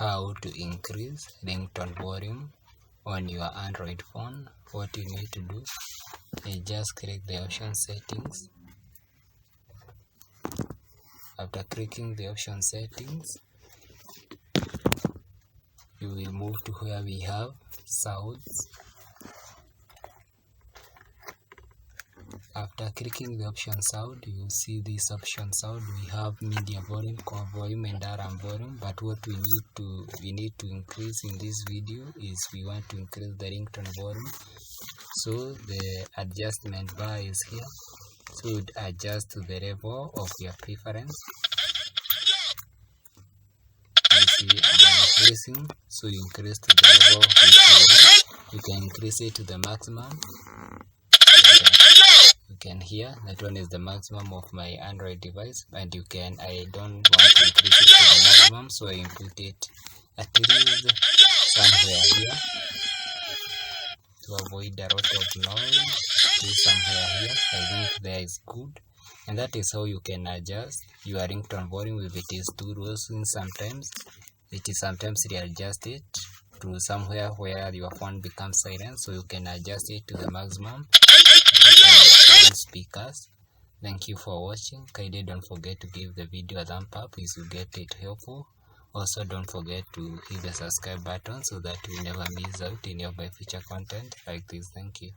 how to increase ringtone volume on your Android phone. What you need to do is just click the option settings. After clicking the option settings, you will move to where we have sounds. After clicking the option sound, you will see this option sound. We have media volume, core volume, and alarm volume. But what we need to increase in this video is we want to increase the ringtone volume. So the adjustment bar is here. So you adjust to the level of your preference. You see I'm increasing, so you increase to the level which you want. You can increase it to the maximum. You can hear that one is the maximum of my Android device, and I don't want to increase it to the maximum, so I input it at least somewhere here to avoid a lot of noise. Somewhere here, I think there is good, and that is how you can adjust your ringtone volume. If it is too low, sometimes it is readjusted to somewhere where your phone becomes silent, so you can adjust it to the maximum. Speakers. Thank you for watching. Kindly don't forget to give the video a thumb up if you get it helpful. Also, don't forget to hit the subscribe button so that you never miss out any of my future content like this. Thank you.